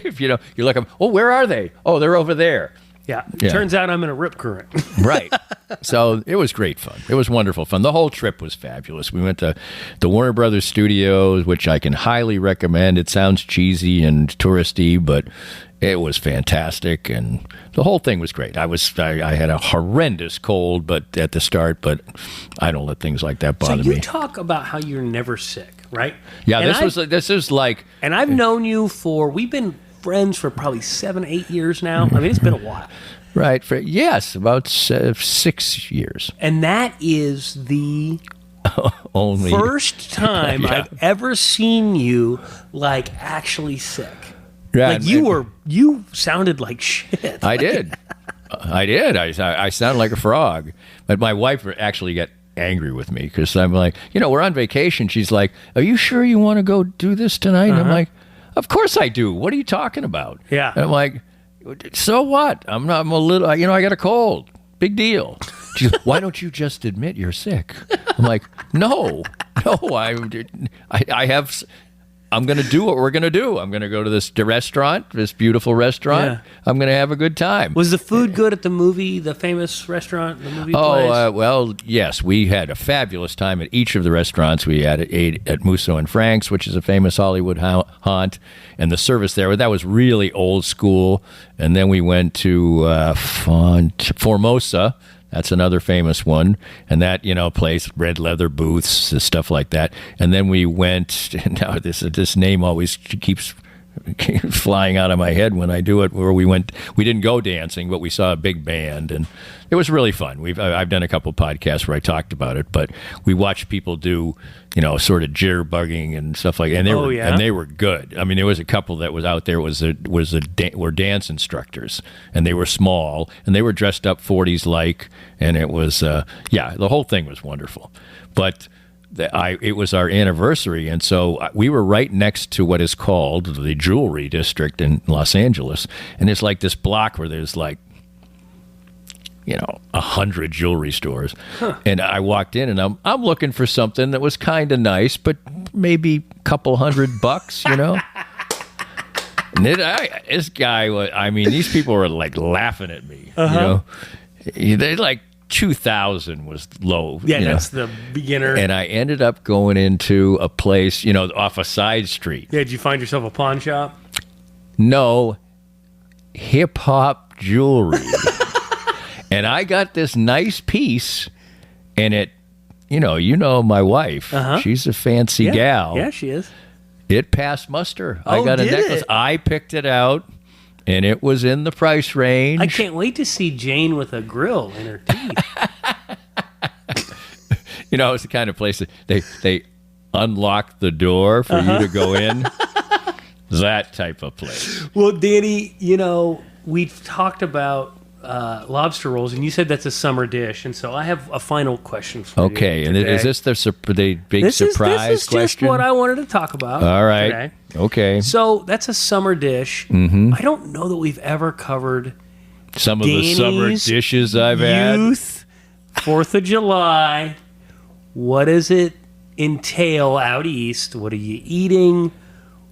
If you look up, oh, where are they? Oh, they're over there. Yeah. Yeah. Turns out I'm in a rip current. Right. So it was great fun. It was wonderful fun. The whole trip was fabulous. We went to the Warner Brothers Studios, which I can highly recommend. It sounds cheesy and touristy, but it was fantastic, and the whole thing was great. I had a horrendous cold, but at the start, but I don't let things like that bother So you me. talk about how you're never sick, right? Yeah, And this is like, And I've known you we've been friends for probably 7-8 years now. I mean, it's been a while. right, yes, about 6 years. And that is the Only first time Yeah. I've ever seen you like actually sick. Yeah, Like you sounded like shit. I did. I sounded like a frog. But my wife actually got angry with me because I'm like, we're on vacation. She's like, are you sure you want to go do this tonight? And I'm like, of course I do. What are you talking about? Yeah. And I'm like, so what? I'm a little, I got a cold. Big deal. She's like, why don't you just admit you're sick? I'm like, no, I have... I'm going to do what we're going to do. I'm going to go to this restaurant, this beautiful restaurant. Yeah. I'm going to have a good time. Was the food good at the famous restaurant, the movie place? Well, yes. We had a fabulous time at each of the restaurants. We ate at Musso and Frank's, which is a famous Hollywood haunt, and the service there, that was really old school. And then we went to Formosa. That's another famous one. And that, place, red leather booths, stuff like that. And then we went, now this name always keeps flying out of my head when I do it, where we didn't go dancing, but we saw a big band, and it was really fun. I've done a couple podcasts where I talked about it, but we watched people do, sort of jitterbugging and stuff like that. And they were good. I mean, there was a couple that was out there were dance instructors, and they were small, and they were dressed up 40s like, and it was the whole thing was wonderful. But it was our anniversary, and so we were right next to what is called the jewelry district in Los Angeles, and it's like this block where there's like 100 jewelry stores. And I walked in, and I'm looking for something that was kind of nice, but maybe a couple $100, And this guy was, these people were like laughing at me. They like 2,000 was low. Yeah, that's the beginner. And I ended up going into a place, off a side street. Yeah, did you find yourself a pawn shop? No, hip hop jewelry. And I got this nice piece, and it, my wife. She's a fancy gal. Yeah, she is. It passed muster. Oh, I got a did necklace. it? I picked it out, and it was in the price range. I can't wait to see Jane with a grill in her teeth. It's the kind of place that they unlock the door for you to go in. That type of place. Well, Danny, we've talked about lobster rolls, and you said that's a summer dish, and so I have a final question for you. Okay, and is this the big surprise this is question? just what I wanted to talk about. All right. Today. Okay. So that's a summer dish. Mm-hmm. I don't know that we've ever covered some of the summer dishes I've had. Youth, 4th of July. What does it entail out east? What are you eating?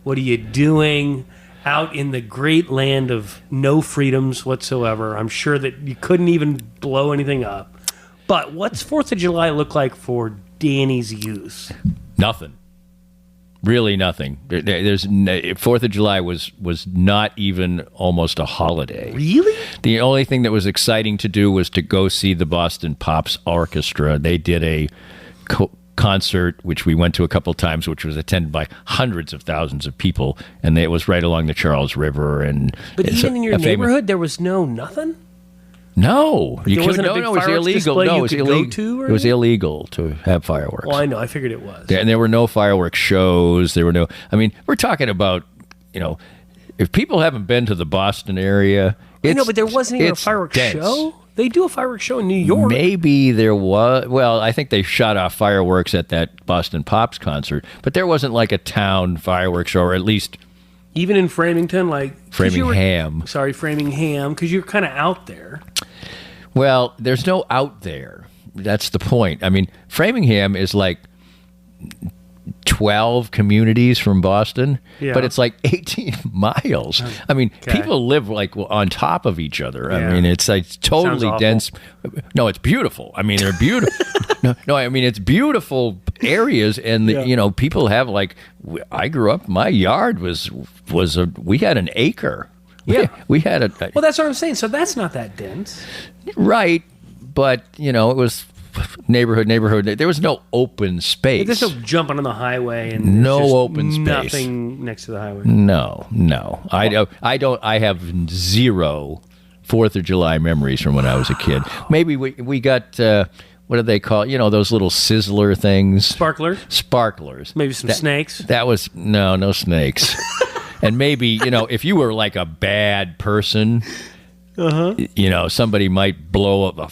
What are you doing out in the great land of no freedoms whatsoever? I'm sure that you couldn't even blow anything up. But what's 4th of July look like for Danny's youth? Nothing. Really nothing. There's 4th of July was not even almost a holiday. Really? The only thing that was exciting to do was to go see the Boston Pops Orchestra. They did a concert, which we went to a couple times, which was attended by hundreds of thousands of people, and it was right along the Charles River. But even in your neighborhood, there was nothing? No, it was illegal. No, it was illegal to have fireworks. Well, I know. I figured it was. And there were no fireworks shows. There were no. We're talking about, if people haven't been to the Boston area, but there wasn't even a fireworks show. They do a fireworks show in New York. Maybe there was. Well, I think they shot off fireworks at that Boston Pops concert, but there wasn't like a town fireworks show, or at least even in Framingham, Framingham, because you're kind of out there. Well, there's no out there. That's the point. Framingham is like 12 communities from Boston, Yeah. but it's like 18 miles. I mean, Okay. people live like on top of each other. Yeah. I mean, it's like Sounds totally awful. dense. No, it's beautiful. I mean, they're beautiful. no, I mean, it's beautiful areas, and Yeah. people have like. I grew up. My yard we had an acre. Yeah. we had a Well, that's what I'm saying. So that's not that dense. right, but it was neighborhood. There was no open space. There's no jumping on the highway and No there's just open space. Nothing next to the highway. No. I don't. I have zero 4th of July memories from when I was a kid. Maybe we got what do they call those little sizzler things? Sparklers. Maybe some snakes. That was no snakes. And maybe if you were like a bad person. Somebody might blow up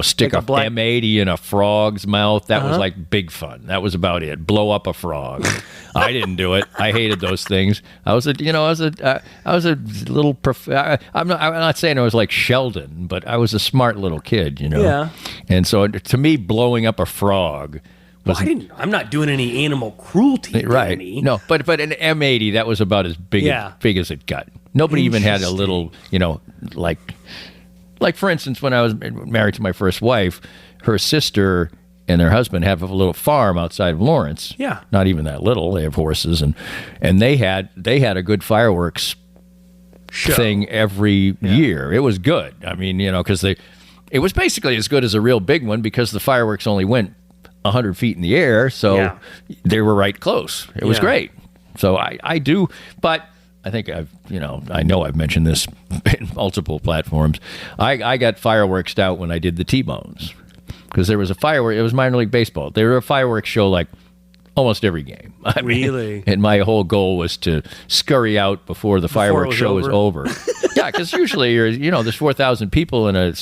stick Like a black- M80 in a frog's mouth. That was like big fun. That was about it. Blow up a frog. I didn't do it. I hated those things. I was a little. I'm not saying I was like Sheldon, but I was a smart little kid. Yeah. And so to me, blowing up a frog. I'm not doing any animal cruelty, Right. Danny. No, but an M80 that was about as big as it got. Nobody even had a little, like for instance, when I was married to my first wife, her sister and their husband have a little farm outside of Lawrence. Yeah. Not even that little. They have horses and they had a good fireworks thing every year. It was good. I mean, because it was basically as good as a real big one because the fireworks only went 100 feet in the air, so they were right close. It was great. So I do, but I think I know I've mentioned this in multiple platforms. I got fireworks out when I did the T-Bones because there was a firework. It was minor league baseball. There were a fireworks show like almost every game. Really? And my whole goal was to scurry out before the fireworks show was over. Yeah, because usually there's 4,000 people in a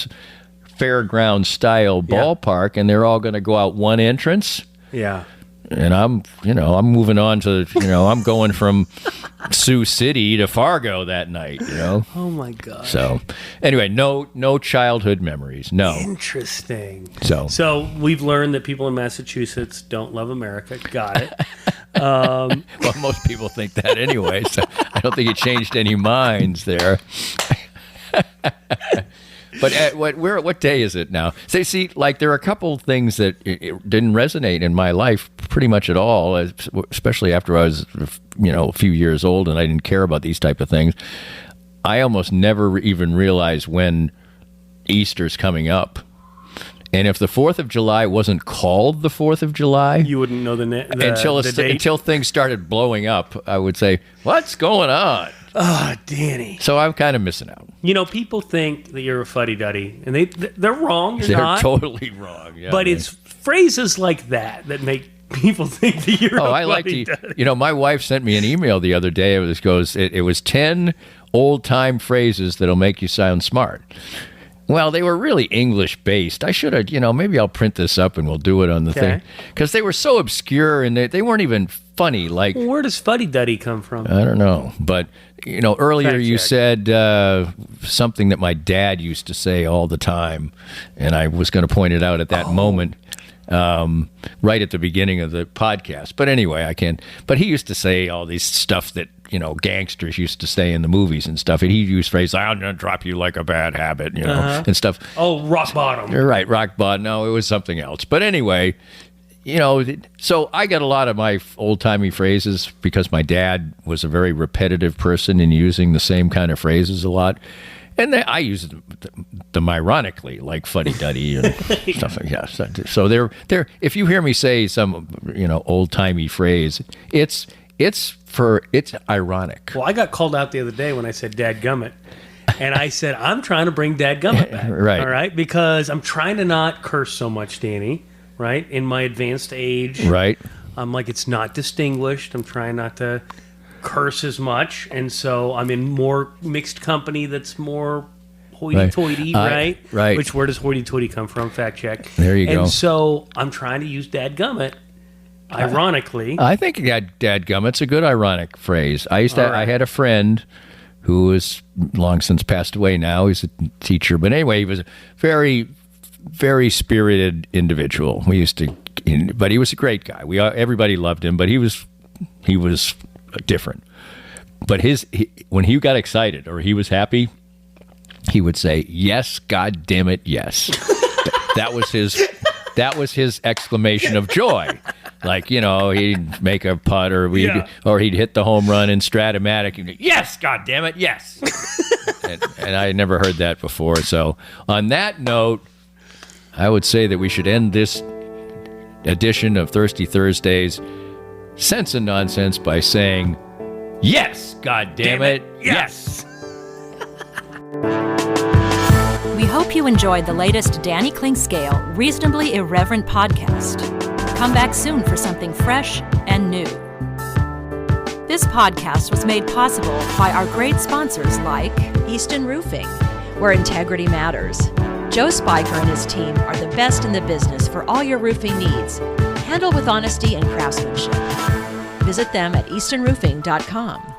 fairground style ballpark, and they're all going to go out one entrance. Yeah. And I'm moving on to, I'm going from Sioux City to Fargo that night, Oh my God. So anyway, no childhood memories. No. Interesting. So we've learned that people in Massachusetts don't love America. Got it. well, most people think that anyway, so I don't think it changed any minds there. But what day is it now? So see, like there are a couple things that it didn't resonate in my life pretty much at all, especially after I was, a few years old and I didn't care about these type of things. I almost never even realized when Easter's coming up. And if the 4th of July wasn't called the 4th of July, You wouldn't know the date. until things started blowing up, I would say, "What's going on?" Oh, Danny. So I'm kind of missing out. People think that you're a fuddy-duddy, and they're wrong. You're They're not. totally wrong. Yeah, But it's phrases like that make people think that you're a I like to. fuddy-duddy. My wife sent me an email the other day. It was 10 old-time phrases that'll make you sound smart. Well, they were really English-based. I should have, maybe I'll print this up and we'll do it on the thing. Because they were so obscure and they weren't even funny. Like, Where does fuddy-duddy come from? I don't know. But, earlier Fact you check. said something that my dad used to say all the time. And I was going to point it out at that moment. Right at the beginning of the podcast. But anyway, I can't. But he used to say all these stuff that, gangsters used to say in the movies and stuff. And he used phrases, I'm going to drop you like a bad habit, and stuff. Oh, rock bottom. You're right, rock bottom. No, it was something else. But anyway, so I got a lot of my old-timey phrases because my dad was a very repetitive person in using the same kind of phrases a lot. And I use them ironically, like fuddy-duddy and stuff like that. So they're. If you hear me say some, old-timey phrase, it's ironic. Well, I got called out the other day when I said dadgummit. And I said, I'm trying to bring dadgummit back. Right. All right? Because I'm trying to not curse so much, Danny, right? In my advanced age. Right. I'm like, it's not distinguished. I'm trying not to curse as much. And so I'm in more mixed company that's more hoity-toity, right? Right. Which word does hoity-toity come from? Fact check. There you go. And so I'm trying to use dadgummit, ironically. I think dadgummit's a good ironic phrase. I had a friend who is long since passed away now. He's a teacher. But anyway, he was a very, very spirited individual. We used to but he was a great guy. Everybody loved him, but he was different. But when he got excited or he was happy, he would say, "Yes, God damn it, yes." That was his exclamation of joy. Like, he'd make a putt or he'd hit the home run in Stratomatic. He'd go, "Yes, God damn it, yes." and I had never heard that before. So on that note, I would say that we should end this edition of Thirsty Thursdays Sense and Nonsense by saying, "Yes, God damn it, yes." We hope you enjoyed the latest Danny Klingscale Reasonably Irreverent podcast. Come back soon for something fresh and new. This podcast was made possible by our great sponsors like Easton Roofing, where integrity matters. Joe Spiker and his team are the best in the business for all your roofing needs, handled with honesty and craftsmanship. Visit them at eastonroofing.com.